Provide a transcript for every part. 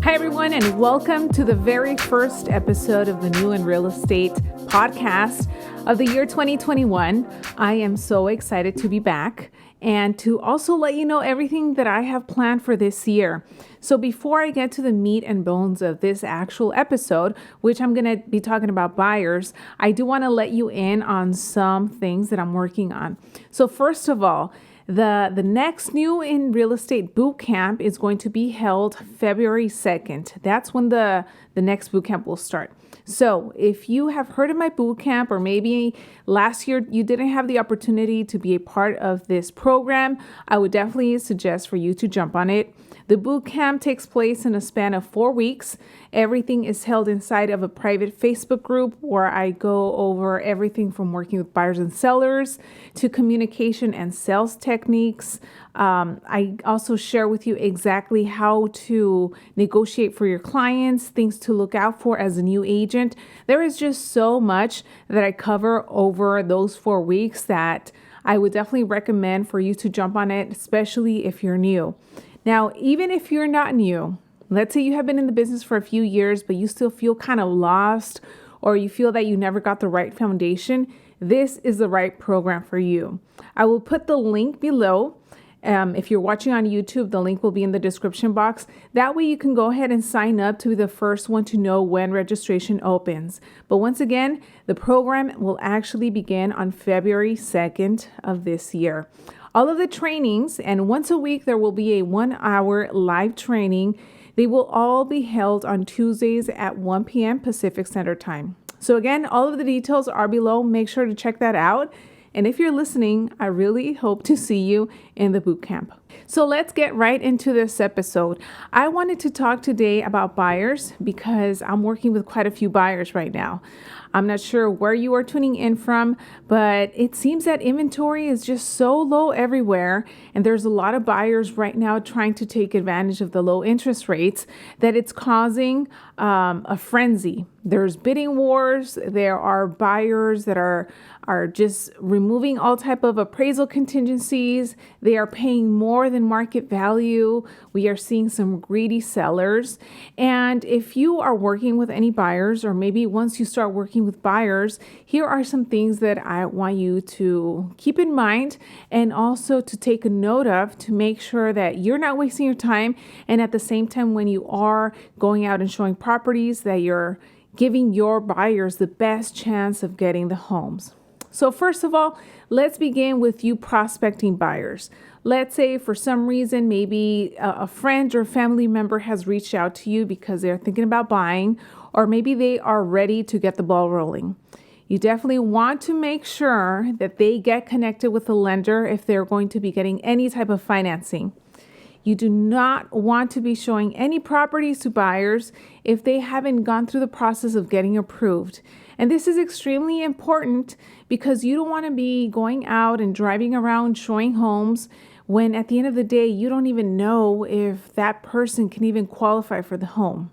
Hi, everyone, and welcome to the very first episode of the New in Real Estate podcast of the year 2021. I am so excited to be back and to also let you know everything that I have planned for this year. So before I get to the meat and bones of this actual episode, which I'm going to be talking about buyers, I do want to let you in on some things that I'm working on. So first of all, the next New in Real Estate Bootcamp is going to be held February 2nd. That's when the next bootcamp will start. So if you have heard of my bootcamp, or maybe last year you didn't have the opportunity to be a part of this program, I would definitely suggest for you to jump on it. The bootcamp takes place in a span of 4 weeks. Everything is held inside of a private Facebook group where I go over everything from working with buyers and sellers to communication and sales techniques. I also share with you exactly how to negotiate for your clients, things to look out for as a new agent. There is just so much that I cover over those 4 weeks that I would definitely recommend for you to jump on it, especially if you're new. Now, even if you're not new, let's say you have been in the business for a few years, but you still feel kind of lost, or you feel that you never got the right foundation, this is the right program for you. I will put the link below. If you're watching on YouTube, the link will be in the description box. That way you can go ahead and sign up to be the first one to know when registration opens. But once again, the program will actually begin on February 2nd of this year. All of the trainings, and once a week there will be a 1-hour live training. They will all be held on Tuesdays at 1 p.m. Pacific Standard Time. So again, all of the details are below. Make sure to check that out. And if you're listening, I really hope to see you in the bootcamp. So let's get right into this episode. I wanted to talk today about buyers because I'm working with quite a few buyers right now. I'm not sure where you are tuning in from, but it seems that inventory is just so low everywhere. And there's a lot of buyers right now trying to take advantage of the low interest rates that it's causing a frenzy. There's bidding wars. There are buyers that are just removing all type of appraisal contingencies. They are paying more than market value. We are seeing some greedy sellers. And if you are working with any buyers, or maybe once you start working with buyers, here are some things that I want you to keep in mind and also to take a note of to make sure that you're not wasting your time. And at the same time, when you are going out and showing properties, that you're giving your buyers the best chance of getting the homes. So first of all, let's begin with you prospecting buyers. Let's say for some reason, maybe a friend or family member has reached out to you because they're thinking about buying, or maybe they are ready to get the ball rolling. You definitely want to make sure that they get connected with a lender if they're going to be getting any type of financing. You do not want to be showing any properties to buyers if they haven't gone through the process of getting approved. And this is extremely important because you don't want to be going out and driving around showing homes when at the end of the day, you don't even know if that person can even qualify for the home.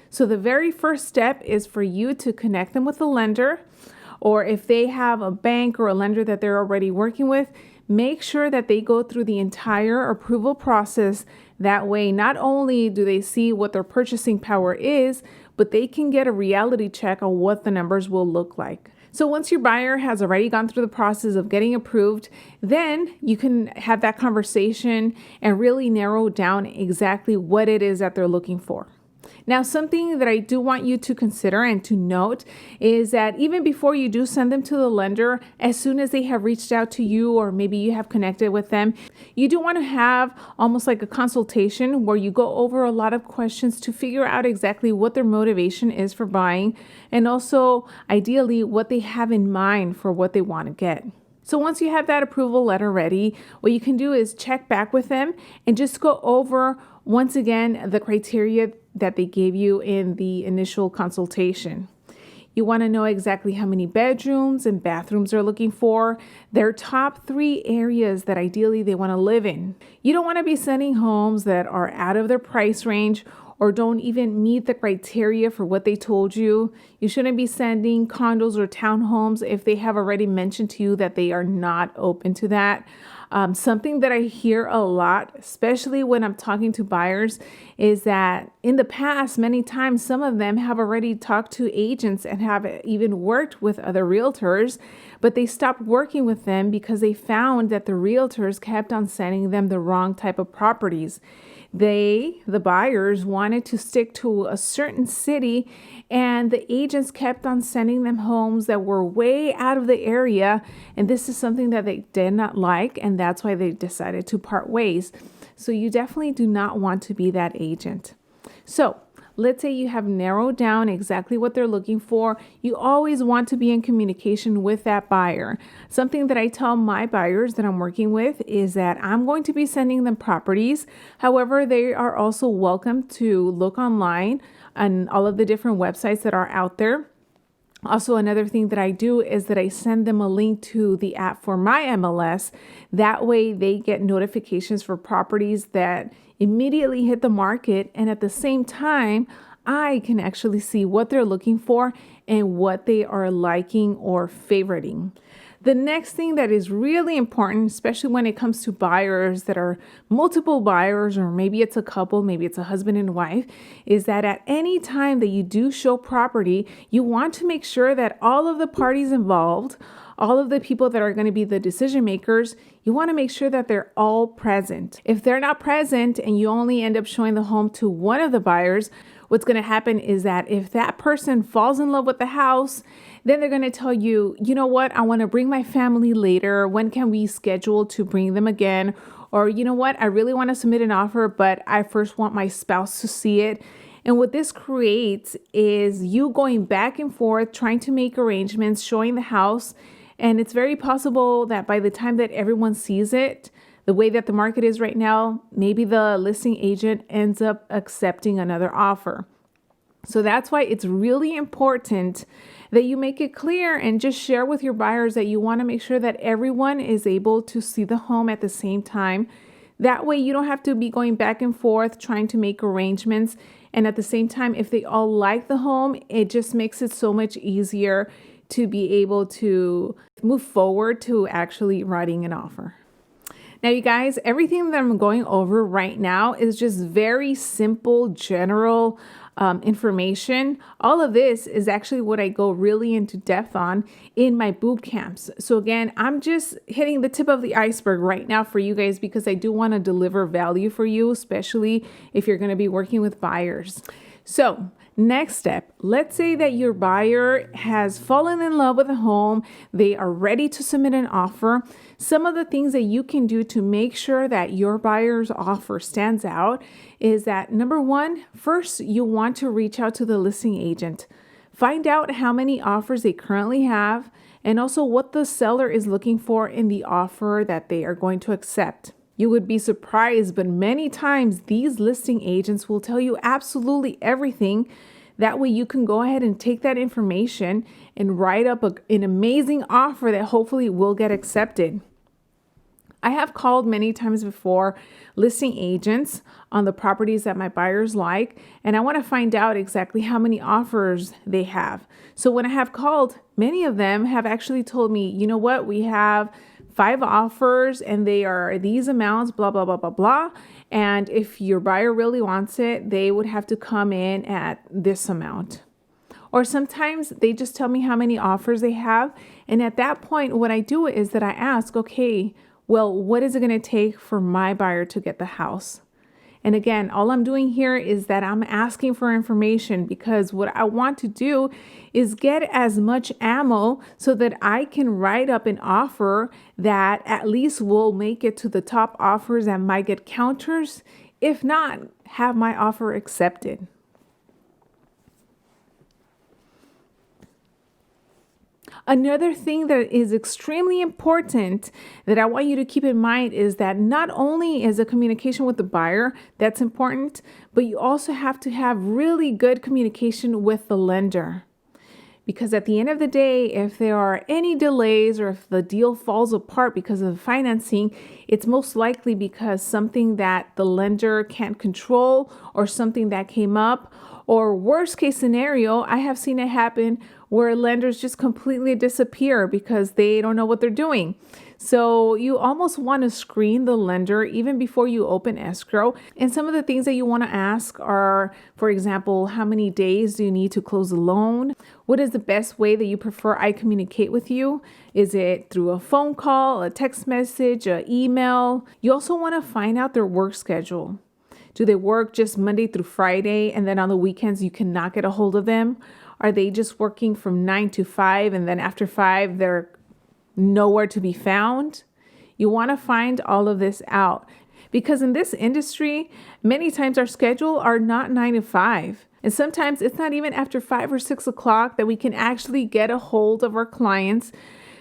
So the very first step is for you to connect them with a lender, or if they have a bank or a lender that they're already working with, make sure that they go through the entire approval process. That way, not only do they see what their purchasing power is, but they can get a reality check on what the numbers will look like. So once your buyer has already gone through the process of getting approved, then you can have that conversation and really narrow down exactly what it is that they're looking for. Now, something that I do want you to consider and to note is that even before you do send them to the lender, as soon as they have reached out to you or maybe you have connected with them, you do want to have almost like a consultation where you go over a lot of questions to figure out exactly what their motivation is for buying, and also ideally what they have in mind for what they want to get. So once you have that approval letter ready, what you can do is check back with them and just go over once again the criteria that they gave you in the initial consultation. You want to know exactly how many bedrooms and bathrooms they're looking for, their top 3 areas that ideally they want to live in. You don't want to be sending homes that are out of their price range or don't even meet the criteria for what they told you. You shouldn't be sending condos or townhomes if they have already mentioned to you that they are not open to that. Something that I hear a lot, especially when I'm talking to buyers, is that in the past, many times, some of them have already talked to agents and have even worked with other realtors, but they stopped working with them because they found that the realtors kept on sending them the wrong type of properties. The buyers, wanted to stick to a certain city, and the agents kept on sending them homes that were way out of the area. And this is something that they did not like, and that's why they decided to part ways. So you definitely do not want to be that agent. So let's say you have narrowed down exactly what they're looking for. You always want to be in communication with that buyer. Something that I tell my buyers that I'm working with is that I'm going to be sending them properties. However, they are also welcome to look online on all of the different websites that are out there. Also, another thing that I do is that I send them a link to the app for my MLS. That way they get notifications for properties that immediately hit the market. And at the same time, I can actually see what they're looking for and what they are liking or favoriting. The next thing that is really important, especially when it comes to buyers that are multiple buyers, or maybe it's a couple, maybe it's a husband and wife, is that at any time that you do show property, you want to make sure that all of the parties involved, all of the people that are going to be the decision makers, you want to make sure that they're all present. If they're not present and you only end up showing the home to one of the buyers, what's going to happen is that if that person falls in love with the house, then they're going to tell you, you know what, I want to bring my family later. When can we schedule to bring them again? Or, you know what, I really want to submit an offer, but I first want my spouse to see it. And what this creates is you going back and forth, trying to make arrangements, showing the house. And it's very possible that by the time that everyone sees it, the way that the market is right now, maybe the listing agent ends up accepting another offer. So that's why it's really important that you make it clear and just share with your buyers that you want to make sure that everyone is able to see the home at the same time. That way you don't have to be going back and forth trying to make arrangements. And at the same time, if they all like the home, it just makes it so much easier to be able to move forward to actually writing an offer. Now, you guys, everything that I'm going over right now is just very simple, general information. All of this is actually what I go really into depth on in my boot camps. So again, I'm just hitting the tip of the iceberg right now for you guys because I do want to deliver value for you, especially if you're going to be working with buyers. So next step, let's say that your buyer has fallen in love with a home. They are ready to submit an offer. Some of the things that you can do to make sure that your buyer's offer stands out is that number one, first, you want to reach out to the listing agent. Find out how many offers they currently have and also what the seller is looking for in the offer that they are going to accept. You would be surprised, but many times these listing agents will tell you absolutely everything. That way you can go ahead and take that information and write up an amazing offer that hopefully will get accepted. I have called many times before listing agents on the properties that my buyers like, and I want to find out exactly how many offers they have. So when I have called, many of them have actually told me, you know what, we have 5 offers and they are these amounts, blah, blah, blah, blah, blah. And if your buyer really wants it, they would have to come in at this amount. Or sometimes they just tell me how many offers they have. And at that point, what I do is that I ask, okay, well, what is it going to take for my buyer to get the house? And again, all I'm doing here is that I'm asking for information because what I want to do is get as much ammo so that I can write up an offer that at least will make it to the top offers and might get counters. If not, have my offer accepted. Another thing that is extremely important that I want you to keep in mind is that not only is the communication with the buyer that's important, but you also have to have really good communication with the lender. Because at the end of the day, if there are any delays or if the deal falls apart because of financing, it's most likely because something that the lender can't control or something that came up. Or worst case scenario, I have seen it happen where lenders just completely disappear because they don't know what they're doing. So you almost want to screen the lender even before you open escrow. And some of the things that you want to ask are, for example, how many days do you need to close the loan? What is the best way that you prefer I communicate with you? Is it through a phone call, a text message, an email? You also want to find out their work schedule. Do they work just Monday through Friday and then on the weekends you cannot get a hold of them? Are they just working from 9 to 5 and then after 5 they're nowhere to be found? You want to find all of this out because in this industry, many times our schedule are not 9 to 5. And sometimes it's not even after 5 or 6 o'clock that we can actually get a hold of our clients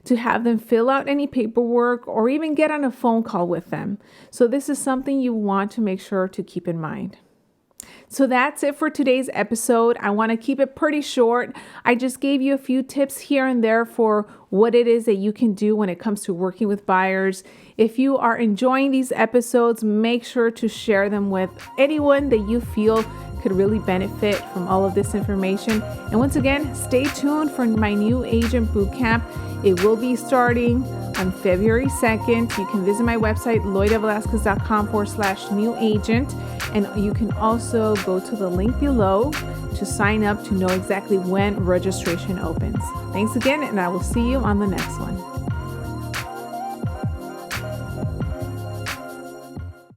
to have them fill out any paperwork or even get on a phone call with them. So this is something you want to make sure to keep in mind. So that's it for today's episode. I want to keep it pretty short. I just gave you a few tips here and there for what it is that you can do when it comes to working with buyers. If you are enjoying these episodes, make sure to share them with anyone that you feel could really benefit from all of this information. And once again, stay tuned for my new agent bootcamp. It will be starting on February 2nd. You can visit my website, loidavelasquez.com/new agent. And you can also go to the link below to sign up to know exactly when registration opens. Thanks again, and I will see you on the next one.